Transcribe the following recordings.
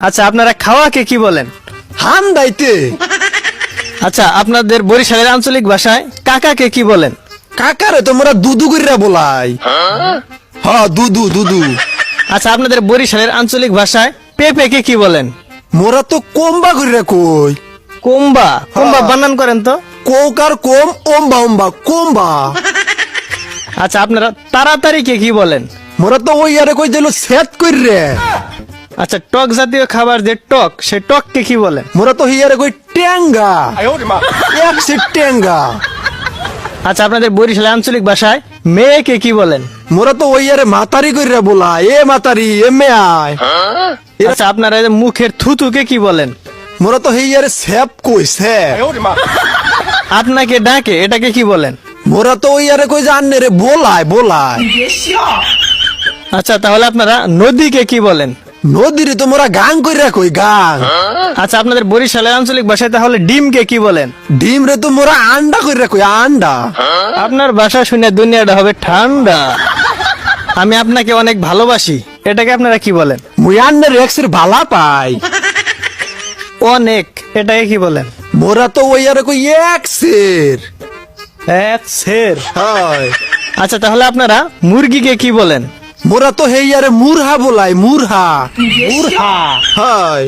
আচ্ছা, আপনারা খাওয়াকে কি বলেন? হাম দাইতে। আচ্ছা, আপনাদের বরিশালের আঞ্চলিক ভাষায় কাকাকে কি বলেন? কাকারে তোমরা দুদু কইরা বলাই। হ্যাঁ, দুদু দুদু। আচ্ছা, আপনাদের বরিশালের আঞ্চলিক ভাষায় পেঁপেকে কি বলেন? মোরা তো কোম্বা কইরা কই। কোম্বা। কোম্বা হ্যাঁ। বানান করেন তো। কোকার কোম ওম্বা ওম্বা কোম্বা। আচ্ছা, আপনারা তাড়াতাড়িকে কি বলেন? মোরা তো ওই আরে কই দিল সেট কইরে। আচ্ছা, টক জাতীয় খাবার যে টক, সে টককে কি বলেন? মোরা তো হিয়ারে কই টেঙ্গা। এক সিট টেঙ্গা। আচ্ছা, আপনাদের বরিশালের আঞ্চলিক ভাষায় মেয়েকে কি বলেন? মোরা তো ওই আরে মাতারি কইরা বলা। এ মাতারি এ মেয়ায়। আচ্ছা, আপনারা এই যে মুখের থুতুকে কি বলেন? মোরা তো হিয়ারে সেপ কই সেপ। আপনাকে ডাকে এটাকে কি বলেন? মোরা তো ওই আরে কই জানে রে বলাই বলাই। আচ্ছা, তাহলে আপনারা নদীকে কি বলেন? নদীরে তো মোরা গাং কইরা কই গাং। আচ্ছা, আপনাদের বরিশালের আঞ্চলিক ভাষায় তাহলে ডিমকে কি বলেন? ডিম রে তো মোরা আন্ডা কইরা কই আন্ডা। আপনার ভাষা শুনে দুনিয়াটা হবে ঠান্ডা। আমি আপনাকে অনেক ভালোবাসি, এটাকে আপনারা কি বলেন? মুই আন্নের এক্সের ভালা পাই। অনেক, এটাকে কি বলেন? মোরা তো ওই আরে কই এক্সের। এক সের। হয়। আচ্ছা, তাহলে আপনারা মুরগিকে কি বলেন? মোরা তো হেই আরে মুরহা বলাই মুরহা। মুরহা। হয়।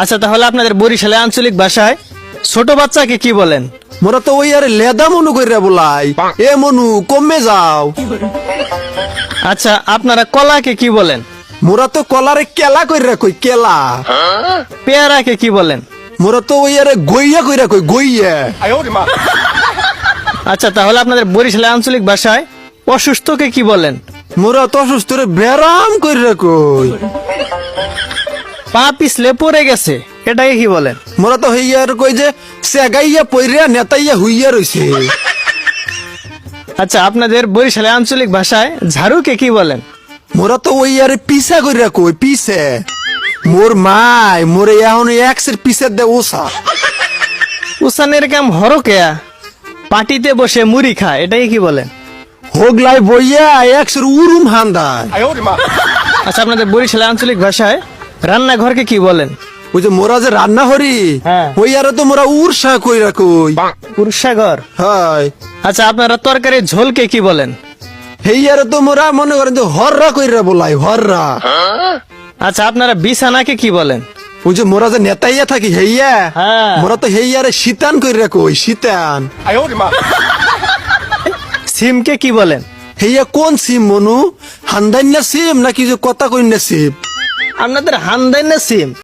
আচ্ছা, তাহলে আপনাদের বরিশালের আঞ্চলিক ভাষায় ছোট বাচ্চাকে কি বলেন? মোরা তো ওই আরে লেদা মনু কইরা বলাই। এ মনু কমে যাও। আচ্ছা, আপনারা কলাকে কি বলেন? মোরা তো কলারে কেলা কইরা কই কেলা। পেয়ারাকে কি বলেন? মোরা তো ওই আরে গইয়া কইরা কই গইয়া। আচ্ছা, তাহলে আপনাদের বরিশালের আঞ্চলিক ভাষায় অসুস্থকে কি বলেন? মোরা তো অসুস্থ রে ব্যারাম কইরা কই। পা পিছলে পড়ে গেছে, এটাকে কি বলেন? মোরা তো হেই আর কই যে সেগাইয়া পইরা নেতাইয়া হুইয়া রইছে। আচ্ছা, আপনাদের বরিশালের আঞ্চলিক ভাষায় ঝাড়ুকে কি বলেন? মোরা তো ওই আরে পিসা কইরা কই পিছে। মোর মাই মোরে এখন এক্সের পিছে দে ওসা। উসানের কাম হরকেয়া, পাটিতে বসে মুড়ি খায়, এটাকে কি বলেন? হোগলাই বইয়া এক্সের উরুম হান্দায়। আচ্ছা, আপনাদের বরিশালের আঞ্চলিক ভাষায় রান্নাঘরকে কি বলেন? ওই যে মোরা যে রান্না হরি। হ্যাঁ। ওই আরে তো মোরা উরসা কইরা কই। পুরুষাঘর। হয়। আচ্ছা, আপনারা তরকারির ঝোলকে কি বলেন? হেই আরে তো মোরা মনে করেন যে হররা কইরা বলাই হররা। আচ্ছা, আপনারা বিছানাকে কি বলেন? ওই যে মোরা যে নেতাইয়া থাকি হেইয়া। হ্যাঁ। মোরা তো হেই আরে শীতান কইরা কই শীতান। সিমকে কি বলেন? হেইয়া কোন সিম মনু? হান্দাইন্না সিম নাকি যে কথা কইন্না সিম? আপনাদের হান্দাইনা সিম।